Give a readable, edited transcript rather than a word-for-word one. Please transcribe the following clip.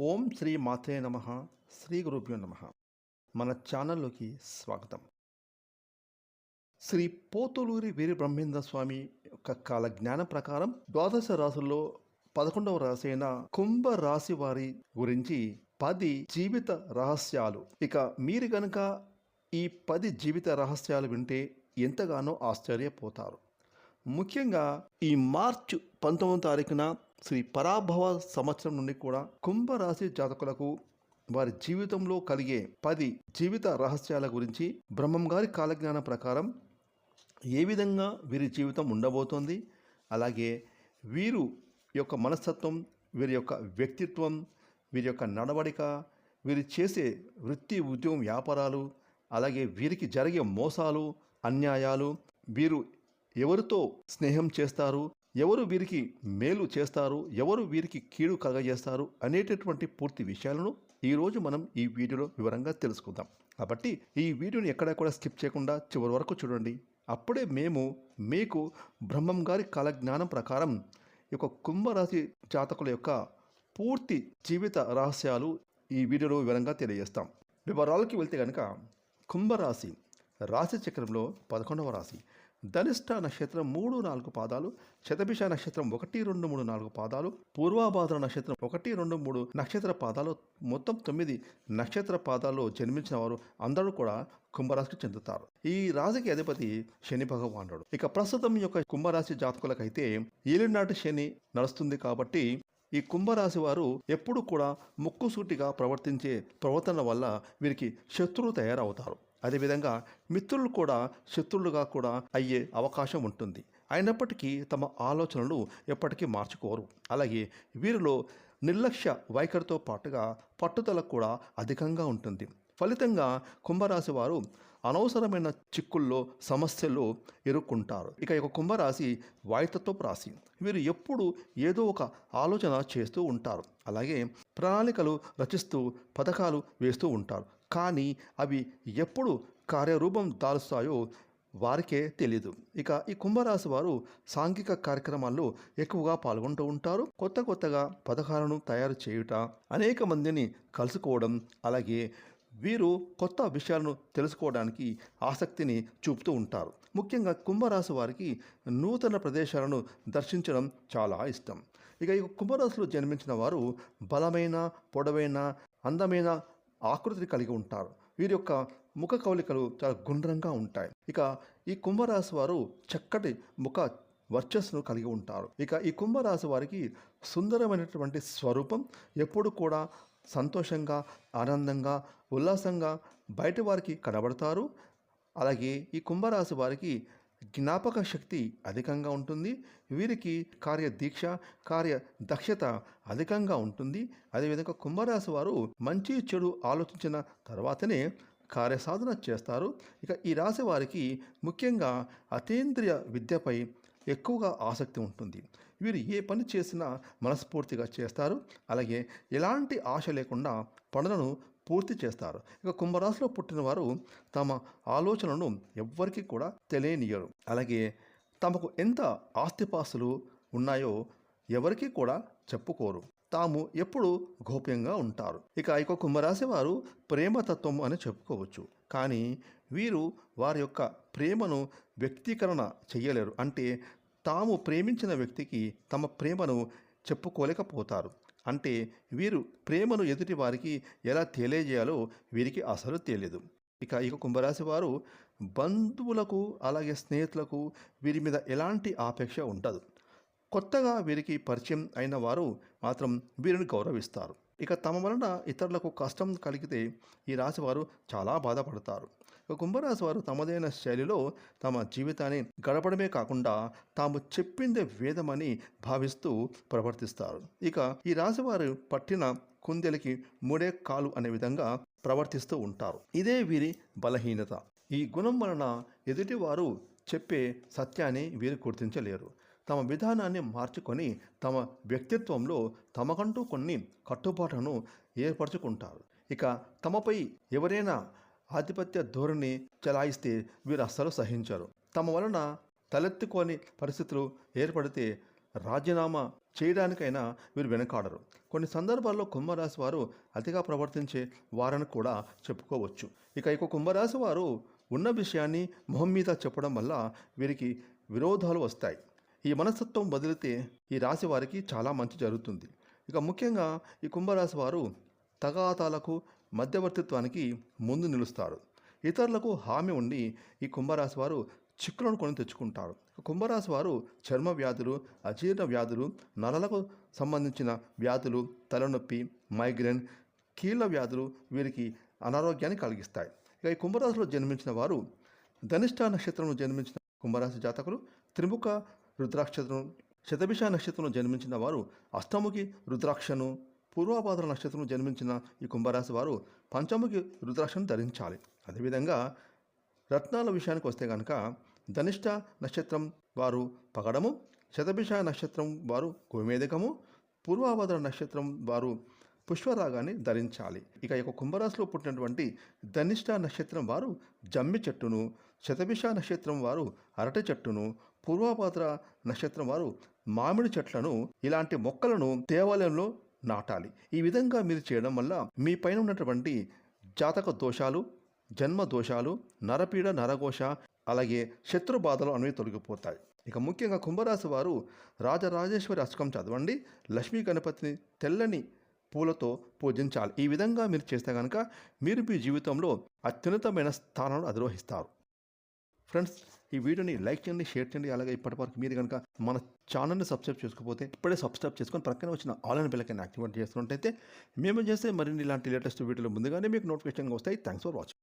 ఓం శ్రీ మాత్రే నమ. శ్రీ గురుభ్యో నమ. మన ఛానల్లోకి స్వాగతం. శ్రీ పోతులూరి వీర బ్రహ్మేంద్ర స్వామి యొక్క కాల జ్ఞానం ప్రకారం ద్వాదశ రాశుల్లో 11వ రాశి అయిన కుంభ రాశి వారి గురించి 10 జీవిత రహస్యాలు. ఇక మీరు కనుక ఈ 10 జీవిత రహస్యాలు వింటే ఎంతగానో ఆశ్చర్యపోతారు. ముఖ్యంగా ఈ మార్చి 19వ తారీఖున శ్రీ పరాభవ సంవత్సరం నుండి కూడా కుంభరాశి జాతకులకు వారి జీవితంలో కలిగే 10 జీవిత రహస్యాల గురించి బ్రహ్మం గారి కాలజ్ఞానం ప్రకారం ఏ విధంగా వీరి జీవితం ఉండబోతోంది, అలాగే వీరు యొక్క మనస్తత్వం, వీరి యొక్క వ్యక్తిత్వం, వీరి యొక్క నడవడిక, వీరు చేసే వృత్తి ఉద్యోగం వ్యాపారాలు, అలాగే వీరికి జరిగే మోసాలు అన్యాయాలు, వీరు ఎవరితో స్నేహం చేస్తారు, ఎవరు వీరికి మేలు చేస్తారు, ఎవరు వీరికి కీడు కలగజేస్తారు అనేటటువంటి పూర్తి విషయాలను ఈరోజు మనం ఈ వీడియోలో వివరంగా తెలుసుకుందాం. కాబట్టి ఈ వీడియోని ఎక్కడ కూడా స్కిప్ చేయకుండా చివరి వరకు చూడండి. అప్పుడే మేము మీకు బ్రహ్మం గారి కాలజ్ఞానం ప్రకారం ఈ యొక్క కుంభరాశి జాతకుల యొక్క పూర్తి జీవిత రహస్యాలు ఈ వీడియోలో వివరంగా తెలియజేస్తాం. వివరాలకి వెళ్తే కనుక కుంభరాశి రాశి చక్రంలో 11వ రాశి. ధనిష్ట నక్షత్రం 3-4 పాదాలు, శతభిష నక్షత్రం 1-2-3-4 పాదాలు, పూర్వాభాద్ర నక్షత్రం 1-2-3 నక్షత్ర పాదాలు, మొత్తం 9 నక్షత్ర పాదాల్లో జన్మించిన వారు అందరూ కూడా కుంభరాశికి చెందుతారు. ఈ రాశికి అధిపతి శని భగవానుడు. ఇక ప్రస్తుతం ఈ యొక్క కుంభరాశి జాతకులకైతే ఏలినాటి శని నడుస్తుంది కాబట్టి ఈ కుంభరాశి వారు ఎప్పుడు కూడా ముక్కుసూటిగా ప్రవర్తించే ప్రవర్తన వల్ల వీరికి శత్రువులు తయారవుతారు. అదేవిధంగా మిత్రులు కూడా శత్రువులుగా కూడా అయ్యే అవకాశం ఉంటుంది. అయినప్పటికీ తమ ఆలోచనలు ఎప్పటికీ మార్చుకోరు. అలాగే వీరిలో నిర్లక్ష్య వైఖరితో పాటుగా పట్టుదల కూడా అధికంగా ఉంటుంది. ఫలితంగా కుంభరాశి వారు అనవసరమైన చిక్కుల్లో సమస్యల్లో ఇరుక్కుంటారు. ఇక ఈ కుంభరాశి వాయుతత్వపు రాశి. వీరు ఎప్పుడు ఏదో ఒక ఆలోచన చేస్తూ ఉంటారు. అలాగే ప్రణాళికలు రచిస్తూ పథకాలు వేస్తూ ఉంటారు. కానీ అవి ఎప్పుడు కార్యరూపం దాలుస్తాయో వారికే తెలీదు. ఇక ఈ కుంభరాశి వారు సాంఘిక కార్యక్రమాల్లో ఎక్కువగా పాల్గొంటూ ఉంటారు. కొత్తగా పథకాలను తయారు చేయుట, అనేక మందిని కలుసుకోవడం, అలాగే వీరు కొత్త విషయాలను తెలుసుకోవడానికి ఆసక్తిని చూపుతూ ఉంటారు. ముఖ్యంగా కుంభరాశి వారికి నూతన ప్రదేశాలను దర్శించడం చాలా ఇష్టం. ఇక ఈ కుంభరాశిలో జన్మించిన వారు బలమైన, పొడవైన, అందమైన ఆకృతిని కలిగి ఉంటారు. వీరి యొక్క ముఖ కవలికలు చాలా గుండ్రంగా ఉంటాయి. ఇక ఈ కుంభరాశి వారు చక్కటి ముఖ వర్చస్సును కలిగి ఉంటారు. ఇక ఈ కుంభరాశి వారికి సుందరమైనటువంటి స్వరూపం, ఎప్పుడు కూడా సంతోషంగా, ఆనందంగా, ఉల్లాసంగా బయట వారికి కనబడతారు. అలాగే ఈ కుంభరాశి వారికి జ్ఞాపక శక్తి అధికంగా ఉంటుంది. వీరికి కార్యదీక్ష, కార్యదక్షత అధికంగా ఉంటుంది. అదేవిధంగా కుంభరాశి వారు మంచి చెడు ఆలోచించిన తర్వాతనే కార్యసాధన చేస్తారు. ఇక ఈ రాశి వారికి ముఖ్యంగా అతీంద్రియ విద్యపై ఎక్కువగా ఆసక్తి ఉంటుంది. వీరు ఏ పని చేసినా మనస్ఫూర్తిగా చేస్తారు. అలాగే ఎలాంటి ఆశ లేకుండా పనులను పూర్తి చేస్తారు. ఇక కుంభరాశిలో పుట్టిన వారు తమ ఆలోచనలను ఎవ్వరికీ కూడా తెలియనియరు. అలాగే తమకు ఎంత ఆస్తిపాస్తులు ఉన్నాయో ఎవరికీ కూడా చెప్పుకోరు. తాము ఎప్పుడు గోప్యంగా ఉంటారు. ఇక కుంభరాశి వారు ప్రేమతత్వం అని చెప్పుకోవచ్చు. కానీ వీరు వారి యొక్క ప్రేమను వ్యక్తీకరణ చెయ్యలేరు. అంటే తాము ప్రేమించిన వ్యక్తికి తమ ప్రేమను చెప్పుకోలేకపోతారు. అంటే వీరు ప్రేమను ఎదుటి వారికి ఎలా తెలియజేయాలో వీరికి అసలు తెలియదు. ఇక కుంభరాశి వారు బంధువులకు, అలాగే స్నేహితులకు వీరి మీద ఎలాంటి ఆపేక్ష ఉండదు. కొత్తగా వీరికి పరిచయం అయిన వారు మాత్రం వీరిని గౌరవిస్తారు. ఇక తమ వలన ఇతరులకు కష్టం కలిగితే ఈ రాశి వారు చాలా బాధపడతారు. కుంభరాశి వారు తమదైన శైలిలో తమ జీవితాన్ని గడపడమే కాకుండా తాము చెప్పిందే వేదమని భావిస్తూ ప్రవర్తిస్తారు. ఇక ఈ రాశి వారు పట్టిన కుందెలకి మూడే కాలు అనే విధంగా ప్రవర్తిస్తూ ఉంటారు. ఇదే వీరి బలహీనత. ఈ గుణం వలన ఎదుటివారు చెప్పే సత్యాన్ని వీరు గుర్తించలేరు. తమ విధానాన్ని మార్చుకొని తమ వ్యక్తిత్వంలో తమకంటూ కొన్ని కట్టుబాట్లను ఏర్పరచుకుంటారు. ఇక తమపై ఎవరైనా ఆధిపత్య ధోరణి చలాయిస్తే వీరు అస్సలు సహించరు. తమ వలన తలెత్తుకోని పరిస్థితులు ఏర్పడితే రాజీనామా చేయడానికైనా వీరు వెనకాడరు. కొన్ని సందర్భాల్లో కుంభరాశి వారు అతిగా ప్రవర్తించే వారని కూడా చెప్పుకోవచ్చు. ఇక కుంభరాశి వారు ఉన్న విషయాన్ని మొహం మీద చెప్పడం వల్ల వీరికి విరోధాలు వస్తాయి. ఈ మనస్తత్వం బదిలితే ఈ రాశి వారికి చాలా మంచి జరుగుతుంది. ఇక ముఖ్యంగా ఈ కుంభరాశి వారు తగాదాలకు మధ్యవర్తిత్వానికి ముందు నిలుస్తారు. ఇతరులకు హామీ ఉండి ఈ కుంభరాశి వారు చిక్కులను కొని తెచ్చుకుంటారు. కుంభరాశి వారు చర్మ వ్యాధులు, అజీర్ణ వ్యాధులు, నరాలకు సంబంధించిన వ్యాధులు, తలనొప్పి, మైగ్రేన్, కీళ్ళ వ్యాధులు వీరికి అనారోగ్యాన్ని కలిగిస్తాయి. ఇక ఈ కుంభరాశిలో జన్మించిన వారు ధనిష్ట నక్షత్రంలో జన్మించిన కుంభరాశి జాతకులు, త్రిముఖ రుద్రాక్షను, శతభిష నక్షత్రంలో జన్మించిన వారు అష్టముఖి రుద్రాక్షను, పూర్వభాద్ర నక్షత్రంలో జన్మించిన ఈ కుంభరాశి వారు పంచముఖి రుద్రాక్షను ధరించాలి. అదేవిధంగా రత్నాల విషయానికి వస్తే కనుక ధనిష్ట నక్షత్రం వారు పగడము, శతభిష నక్షత్రం వారు గోమేదకము, పూర్వభాద్ర నక్షత్రం వారు పుష్పరాగాన్ని ధరించాలి. ఇక కుంభరాశిలో పుట్టినటువంటి ధనిష్ట నక్షత్రం వారు జమ్మి చెట్టును, శతభిష నక్షత్రం వారు అరటి చెట్టును, పూర్వభాద్ర నక్షత్రం వారు మామిడి చెట్లను, ఇలాంటి మొక్కలను దేవాలయంలో నాటాలి. ఈ విధంగా మీరు చేయడం వల్ల మీ పైన ఉన్నటువంటి జాతక దోషాలు, జన్మ దోషాలు, నరపీడ, నరఘోష, అలాగే శత్రు బాధలు అనేవి తొలగిపోతాయి. ఇక ముఖ్యంగా కుంభరాశి వారు రాజరాజేశ్వరి అష్టకం చదవండి. లక్ష్మీ గణపతిని తెల్లని పూలతో పూజించాలి. ఈ విధంగా మీరు చేస్తే కనుక మీరు మీ జీవితంలో అత్యున్నతమైన స్థానాలను అధిరోహిస్తారు. ఫ్రెండ్స్, ఈ వీడియోని లైక్ చేయండి, షేర్ చేయండి. అలాగే ఇప్పటివరకు మీరు కనుక మన ఛానల్ని సబ్స్క్రైబ్ చేసుకోకపోతే ఇప్పుడే సబ్స్క్రైబ్ చేసుకొని ప్రక్కన వచ్చిన all and bell icon activate చేస్తున్నట్టయితే మేము చేసే మరిన్ని ఇలాంటి లేటెస్ట్ వీడియోలు ముందుగానే మీకు నోటిఫికేషన్ వస్తాయి. Thanks for watching.